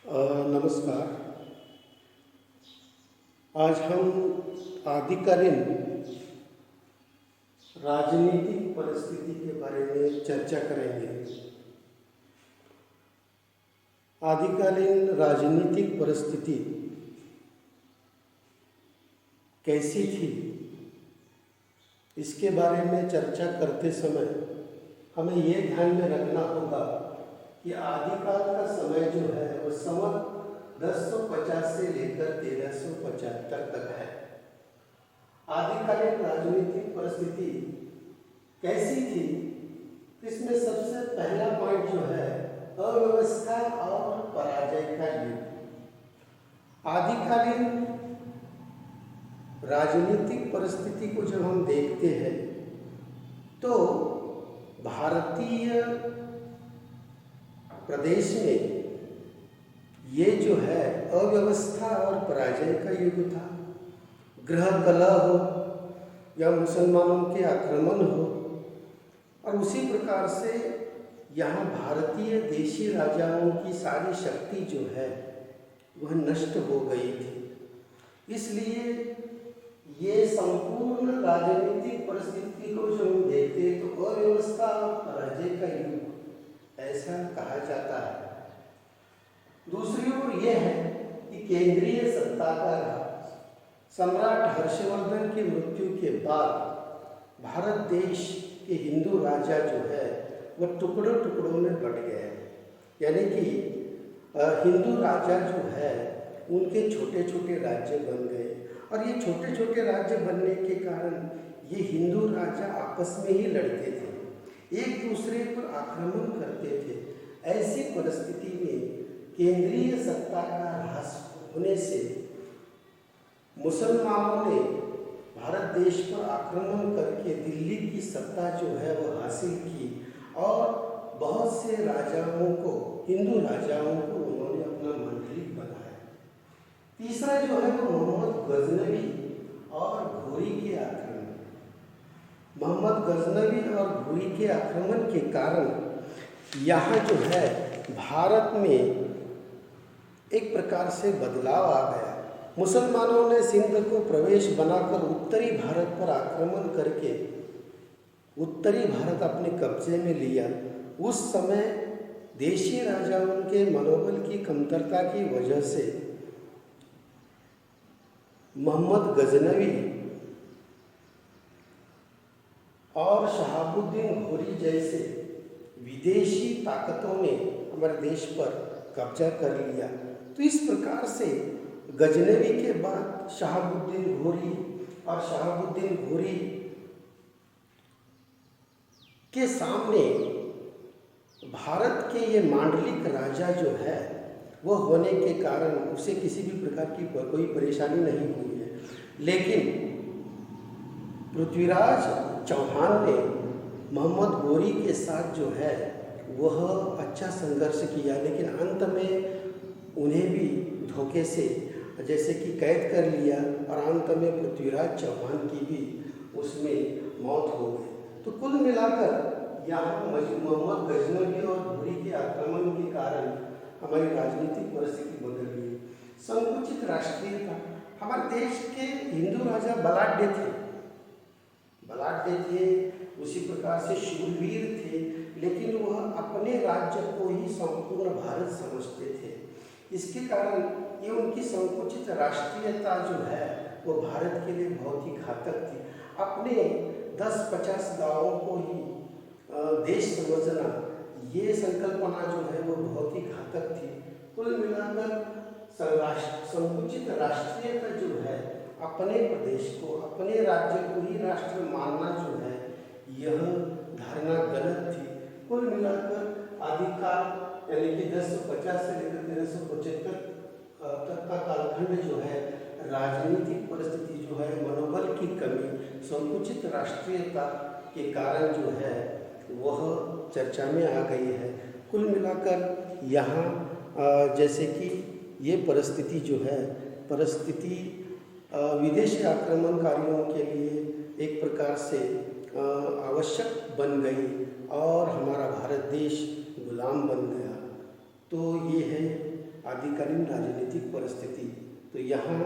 नमस्कार। आज हम आदिकालीन राजनीतिक परिस्थिति के बारे में चर्चा करेंगे। आदिकालीन राजनीतिक परिस्थिति कैसी थी, इसके बारे में चर्चा करते समय हमें ये ध्यान में रखना होगा कि आदिकाल का समय जो है वो संवत 1050 से लेकर 1375 तक है। आदिकालीन राजनीतिक परिस्थिति कैसी थी, इसमें सबसे पहला पॉइंट जो है अव्यवस्था और पराजय का युग। आदिकालीन राजनीतिक परिस्थिति को जब हम देखते हैं तो भारतीय प्रदेश में ये जो है अव्यवस्था और पराजय का युग था। गृह कलह हो या मुसलमानों के आक्रमण हो, और उसी प्रकार से यहाँ भारतीय देशी राजाओं की सारी शक्ति जो है वह नष्ट हो गई थी। इसलिए ये संपूर्ण राजनीतिक परिस्थिति को जो हम देखते हैं तो अव्यवस्था और पराजय का युग ऐसा कहा जाता है। दूसरी ओर यह है कि केंद्रीय सत्ता का राज, सम्राट हर्षवर्धन की मृत्यु के बाद भारत देश के हिंदू राजा जो है वह टुकड़ों टुकड़ों में बट गए। यानी कि हिंदू राजा जो है उनके छोटे छोटे राज्य बन गए, और ये छोटे छोटे राज्य बनने के कारण ये हिंदू राजा आपस में ही लड़ते थे, एक दूसरे पर आक्रमण करते थे। ऐसी परिस्थिति में केंद्रीय सत्ता का ह्रास होने से मुसलमानों ने भारत देश पर आक्रमण करके दिल्ली की सत्ता जो है वो हासिल की, और बहुत से राजाओं को, हिंदू राजाओं को उन्होंने अपना मंडलिक बनाया। तीसरा जो है वो मोहम्मद गजनवी और घोरी के आक्रमण। मोहम्मद गजनवी और घोरी के आक्रमण के कारण यहाँ जो है भारत में एक प्रकार से बदलाव आ गया। मुसलमानों ने सिंध को प्रवेश बनाकर उत्तरी भारत पर आक्रमण करके उत्तरी भारत अपने कब्जे में लिया। उस समय देशी राजाओं के मनोबल की कमतरता की वजह से मोहम्मद गजनवी और शहाबुद्दीन घोरी जैसे विदेशी ताकतों ने हमारे देश पर कब्जा कर लिया। तो इस प्रकार से गजनवी के बाद शहाबुद्दीन घोरी, और शहाबुद्दीन घोरी के सामने भारत के ये मांडलिक राजा जो है वह होने के कारण उसे किसी भी प्रकार की कोई परेशानी नहीं हुई है। लेकिन पृथ्वीराज चौहान ने मोहम्मद घोरी के साथ जो है वह अच्छा संघर्ष किया, लेकिन अंत में उन्हें भी धोखे से जैसे कि कैद कर लिया, और अंत में पृथ्वीराज चौहान की भी उसमें मौत हो गई। तो कुल मिलाकर यहाँ मोहम्मद गजनवी और घोरी के आक्रमण के कारण हमारी राजनीतिक परिस्थिति बदल गई। संकुचित राष्ट्रीयता, हमारे देश के हिंदू राजा बलाढ्य थे, उसी प्रकार से शूरवीर थे, लेकिन वह अपने राज्य को ही संपूर्ण भारत समझते थे। इसके कारण ये उनकी संकुचित राष्ट्रीयता जो है वो भारत के लिए बहुत ही घातक थी। अपने 10-50 गाँवों को ही देश समझना, ये संकल्पना जो है वो बहुत ही घातक थी। कुल मिलाकर संकुचित राष्ट्रीयता जो है, अपने प्रदेश को, अपने राज्य को ही राष्ट्र मानना जो है, यह धारणा गलत थी। कुल मिलाकर आदिकाल यानी कि 1050 से लेकर 1375 तक का कालखंड जो है राजनीतिक परिस्थिति जो है, मनोबल की कमी, संकुचित राष्ट्रीयता के कारण जो है वह चर्चा में आ गई है। कुल मिलाकर यहाँ जैसे कि ये परिस्थिति जो है, परिस्थिति विदेशी आक्रमणकारियों के लिए एक प्रकार से आवश्यक बन गई और हमारा भारत देश गुलाम बन गया। तो ये है आदिकालीन राजनीतिक परिस्थिति। तो यहाँ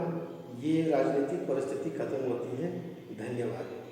ये राजनीतिक परिस्थिति खत्म होती है। धन्यवाद।